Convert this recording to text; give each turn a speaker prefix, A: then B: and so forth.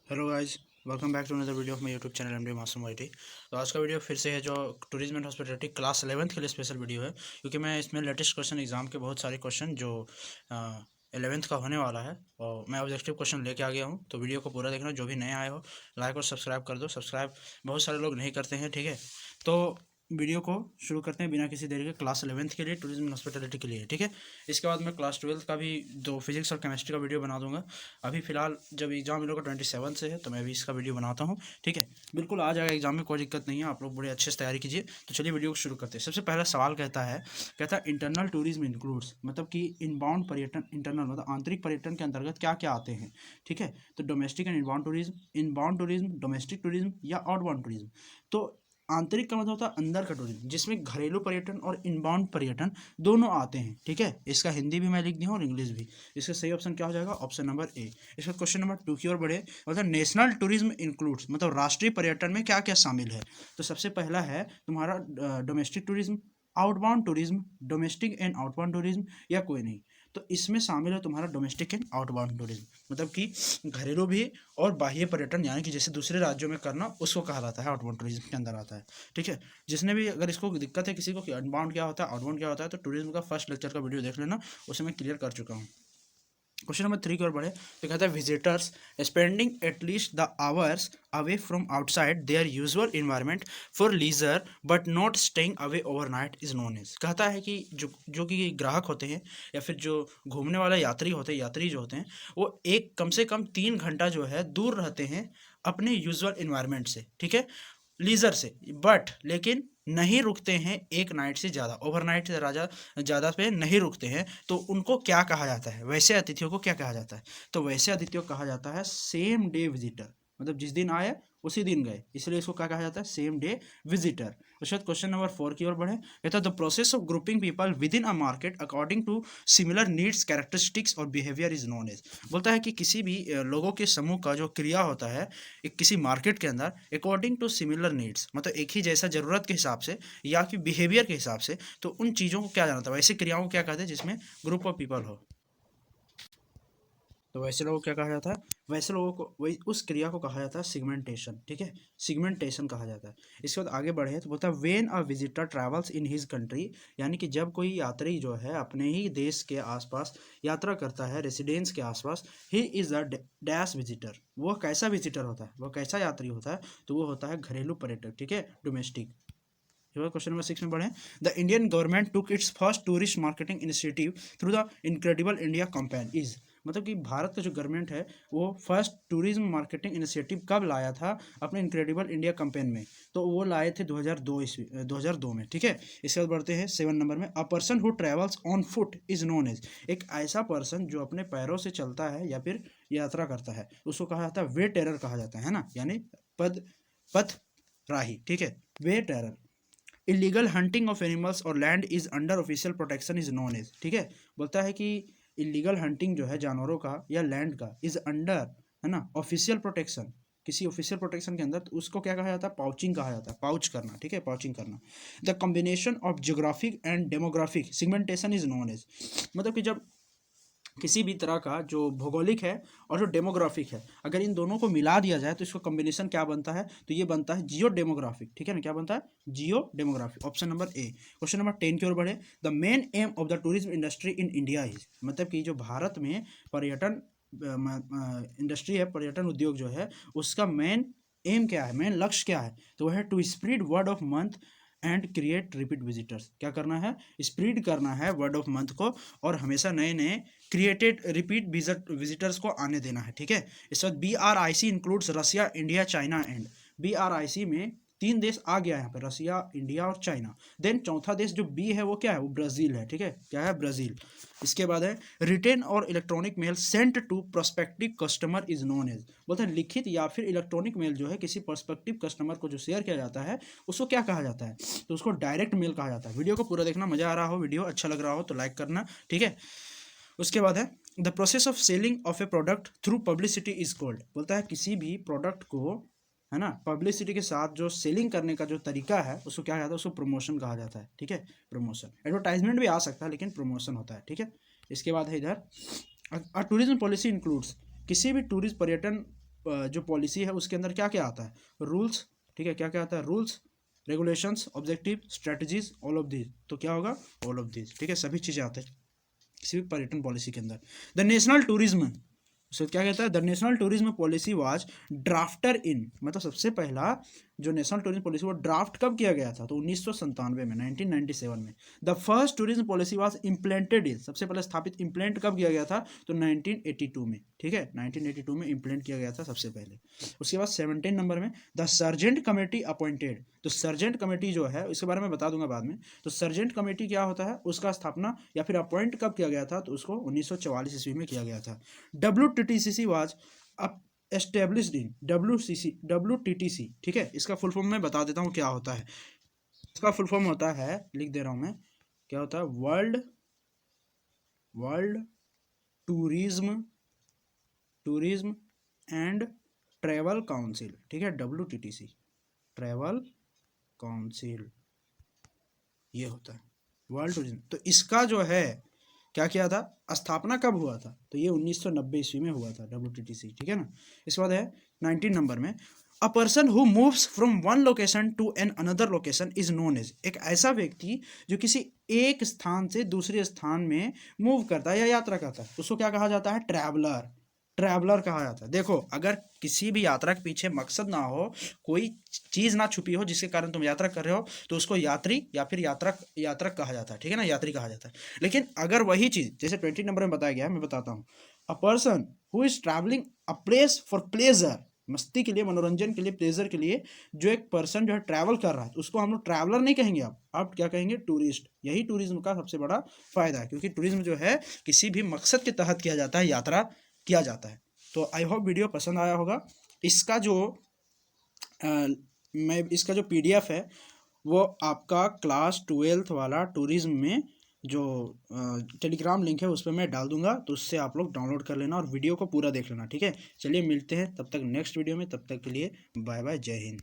A: Hello guys, welcome back to another video of my YouTube channel MD Masoom YT. तो आज का video फिर से है जो tourism and hospitality class 11th के लिए स्पेशल वीडियो है, क्योंकि मैं इसमें लेटेस्ट क्वेश्चन एग्जाम के बहुत सारे क्वेश्चन जो 11th का होने वाला है और मैं ऑब्जेक्टिव क्वेश्चन लेके आ गया हूँ। तो वीडियो को पूरा देखना, जो भी नए आए हो लाइक और सब्सक्राइब कर दो। सब्सक्राइब बहुत सारे लोग नहीं करते हैं, ठीक है। तो वीडियो को शुरू करते हैं बिना किसी देरी के। क्लास 11th के लिए टूरिज्म एंड हॉस्पिटैलिटी के लिए, ठीक है। इसके बाद मैं क्लास 12th का भी दो फिजिक्स और केमिस्ट्री का वीडियो बना दूंगा। अभी फिलहाल जब एग्जाम इन लोग का 27 से है तो मैं अभी इसका वीडियो बनाता हूँ, ठीक है। बिल्कुल आ जाएगा एग्जाम में, कोई दिक्कत नहीं है। आप लोग बड़े अच्छे से तैयारी कीजिए। तो चलिए वीडियो को शुरू करते हैं। सबसे पहला सवाल कहता है इंटरनल टूरिज्म इंक्लूड्स, मतलब कि इनबाउंड पर्यटन, इंटरनल मतलब आंतरिक पर्यटन के अंतर्गत क्या क्या आते हैं, ठीक है। तो domestic and inbound tourism, domestic tourism या आउटबाउंड टूरिज्म। तो आंतरिक का मतलब होता है अंदर का टूरिज्म, जिसमें घरेलू पर्यटन और इनबाउंड पर्यटन दोनों आते हैं, ठीक है। इसका हिंदी भी मैं लिख दिया और इंग्लिश भी। इसका सही ऑप्शन क्या हो जाएगा? ऑप्शन नंबर ए। इसका क्वेश्चन नंबर 2 की ओर बढ़े। मतलब नेशनल टूरिज्म इंक्लूड्स, मतलब राष्ट्रीय पर्यटन में क्या क्या शामिल है। तो सबसे पहला है तुम्हारा domestic tourism, outbound tourism, domestic and outbound tourism या कोई नहीं। तो इसमें शामिल है तुम्हारा डोमेस्टिक एंड आउटबाउंड टूरिज्म, मतलब कि घरेलू भी और बाह्य पर्यटन, यानी कि जैसे दूसरे राज्यों में करना, उसको कहा जाता है आउटबाउंड टूरिज्म के अंदर आता है, ठीक है। जिसने भी अगर इसको दिक्कत है किसी को कि अनबाउंड क्या होता है, आउटबाउंड क्या होता है, तो टूरिज्म का फर्स्ट लेक्चर का वीडियो देख लेना, उसे मैं क्लियर कर चुका हूँ। क्वेश्चन नंबर 3 की ओर बढ़े तो कहता है visitors spending at least the hours away from outside their usual environment for leisure but not staying away overnight is known as. कहता है कि जो कि ग्राहक होते हैं या फिर जो घूमने वाले यात्री होते हैं, यात्री जो होते हैं, वो एक कम से कम 3 घंटा जो है दूर रहते हैं अपने यूजुअल इन्वायरमेंट से, ठीक है, लीजर से, बट लेकिन नहीं रुकते हैं एक नाइट से ज़्यादा, ओवरनाइट से ज़्यादा पे नहीं रुकते हैं। तो उनको क्या कहा जाता है? वैसे अतिथियों को क्या कहा जाता है? तो वैसे अतिथियों को कहा जाता है सेम डे विजिटर, मतलब जिस दिन आए उसी दिन गए, इसलिए इसको क्या कहा जाता है? Same day visitor. उसके बाद क्वेश्चन नंबर 4 की ओर बढ़े। कहता है the process of grouping people within a market according to similar needs, characteristics और बिहेवियर इज नोन एज। बोलता है कि किसी भी लोगों के समूह का जो क्रिया होता है एक किसी मार्केट के अंदर अकॉर्डिंग टू सिमिलर नीड्स, मतलब एक ही जैसा ज़रूरत के हिसाब से या फिर बिहेवियर के हिसाब से, तो उन चीज़ों को क्या जानता है, वैसे क्रियाओं को क्या कहते हैं जिसमें ग्रुप ऑफ पीपल हो। तो वैसे लोगों को क्या कहा जाता है? वैसे लोगों को वही उस क्रिया को कहा जाता है सिगमेंटेशन, ठीक है, सिगमेंटेशन कहा जाता है। इसके बाद आगे बढ़े तो बोलता है when a visitor travels in his country, यानी कि जब कोई यात्री जो है अपने ही देश के आसपास यात्रा करता है, रेसिडेंस के आसपास, he is a dash visitor. वो कैसा विजिटर होता है, वो कैसा यात्री होता है? तो वो होता है घरेलू पर्यटक, ठीक है, डोमेस्टिक। क्वेश्चन नंबर 6 में बढ़े। The Indian government took its first tourist marketing initiative through the incredible India campaign is, मतलब कि भारत का जो गवर्नमेंट है वो फर्स्ट टूरिज्म मार्केटिंग इनिशिएटिव कब लाया था अपने इनक्रेडिबल इंडिया कैंपेन में? तो वो लाए थे 2002 में, ठीक है। इसके बाद बढ़ते हैं 7 नंबर में। A person who travels on foot is known as, एक ऐसा पर्सन जो अपने पैरों से चलता है या फिर यात्रा करता है, उसको कहा जाता है वे टेरर कहा जाता है ना, यानी पद पथ राही, ठीक है, वे टेरर। इलीगल हंटिंग ऑफ एनिमल्स और land is under official protection is known as, ठीक है। बोलता है कि इलीगल हंटिंग जो है जानवरों का या लैंड का, इज अंडर, है ना, ऑफिशियल प्रोटेक्शन, किसी ऑफिशियल प्रोटेक्शन के अंदर, तो उसको क्या कहा जाता है? पाउचिंग कहा जाता है, पाउच करना, ठीक है, पाउचिंग करना। The combination of geographic and demographic segmentation is known as, मतलब कि जब किसी भी तरह का जो भौगोलिक है और जो डेमोग्राफिक है, अगर इन दोनों को मिला दिया जाए तो इसका कॉम्बिनेशन क्या बनता है? तो ये बनता है जियो डेमोग्राफिक, ठीक है ना। क्या बनता है? Geo demographic, option number A. Question number 10 की ओर बढ़े। The main aim of the tourism industry in India is, मतलब कि जो भारत में पर्यटन इंडस्ट्री है, पर्यटन उद्योग जो है, उसका मेन एम क्या है, मेन लक्ष्य क्या है? तो वह है to spread word of month and create repeat visitors. क्या करना है? स्प्रीड करना है वर्ड ऑफ मंथ को और हमेशा नए नए क्रिएटेड रिपीट विजिटर्स को आने देना है, ठीक है। इस वक्त BRIC includes Russia, India, China and, BRIC में 3 देश आ गया है यहाँ पे, रसिया, इंडिया और चाइना। देन चौथा देश जो बी है वो क्या है? वो ब्राज़ील है, ठीक है। क्या है? ब्राज़ील। इसके बाद है रिटेन और electronic mail sent to prospective customer is known as, बोलते हैं लिखित या फिर इलेक्ट्रॉनिक मेल जो है किसी प्रोस्पेक्टिव कस्टमर को जो शेयर किया जाता है उसको क्या कहा जाता है? तो उसको डायरेक्ट मेल कहा जाता है। वीडियो को पूरा देखना, मजा आ रहा हो, वीडियो अच्छा लग रहा हो तो लाइक करना, ठीक है। उसके बाद है the process of selling of A product through publicity is called, बोलता है किसी भी प्रोडक्ट को, है ना, पब्लिसिटी के साथ जो सेलिंग करने का जो तरीका है उसको क्या कहता है? उसको प्रमोशन कहा जाता है, ठीक है, प्रमोशन। एडवर्टाइजमेंट भी आ सकता है लेकिन प्रमोशन होता है, ठीक है। इसके बाद है इधर टूरिज्म पॉलिसी इंक्लूड्स, किसी भी टूरिस्ट पर्यटन जो पॉलिसी है उसके अंदर क्या क्या आता है, रूल्स, ठीक है, क्या क्या आता है, rules, regulations, objective, strategies, all of these, तो क्या होगा, ऑल ऑफ दीज, ठीक है, सभी चीज़ें आते हैं किसी भी पर्यटन पॉलिसी के अंदर। द नेशनल टूरिज्म, सो क्या कहता है, the national tourism policy was drafter in, मतलब सबसे पहला जो नेशनल टूरिज्म पॉलिसी वो ड्राफ्ट कब किया गया था, तो 1997 में, 1997 में। The first tourism policy was implemented in, सबसे पहले स्थापित इम्प्लेंट कब किया गया था, तो 1982 में, ठीक है, 1982 में इम्प्लेंट किया गया था सबसे पहले। उसके बाद 17 नंबर में द सर्जेंट कमेटी अपॉइंटेड, तो सर्जेंट कमेटी जो है इसके बारे में बता दूंगा बाद में। तो सर्जेंट कमेटी क्या होता है, उसका स्थापना या फिर अपॉइंट कब किया गया था, तो उसको 1944 ईस्वी में किया गया था। WTTC was established in, WTTC, ठीक है, इसका फुल फॉर्म मैं बता देता हूँ क्या होता है। इसका फुल फॉर्म होता है, लिख दे रहा हूँ मैं, क्या होता है, world tourism and travel council, ठीक है, WTTC, ट्रैवल काउंसिल, ये होता है वर्ल्ड टूरिज्म। तो इसका जो है क्या किया था, स्थापना कब हुआ था, तो ये 1990 ईस्वी में हुआ था WTTC, ठीक है ना। इसके बाद है 19 नंबर में, a person who moves from one location to an another location is known as, एक ऐसा व्यक्ति जो किसी एक स्थान से दूसरे स्थान में मूव करता है या यात्रा करता है, उसको क्या कहा जाता है, ट्रैवलर, ट्रैवलर कहा जाता है। देखो अगर किसी भी यात्रा के पीछे मकसद ना हो, कोई चीज़ ना छुपी हो जिसके कारण तुम यात्रा कर रहे हो, तो उसको यात्री या फिर यात्रक कहा जाता है, ठीक है ना, यात्री कहा जाता है। लेकिन अगर वही चीज़ जैसे 20 नंबर में बताया गया है, मैं बताता हूँ, अ person who is travelling a place for pleasure, मस्ती के लिए, मनोरंजन के लिए, प्लेजर के लिए, जो एक पर्सन जो है ट्रैवल कर रहा है, तो उसको हम लोग ट्रैवलर नहीं कहेंगे, आप क्या कहेंगे, टूरिस्ट। यही टूरिज्म का सबसे बड़ा फायदा है, क्योंकि टूरिज्म जो है किसी भी मकसद के तहत किया जाता है, यात्रा किया जाता है। तो आई होप वीडियो पसंद आया होगा। इसका जो इसका जो PDF है वो आपका क्लास 12th वाला टूरिज्म में जो टेलीग्राम लिंक है उस पर मैं डाल दूंगा, तो उससे आप लोग डाउनलोड कर लेना और वीडियो को पूरा देख लेना, ठीक है। चलिए मिलते हैं तब तक नेक्स्ट वीडियो में, तब तक के लिए बाय बाय, जय हिंद।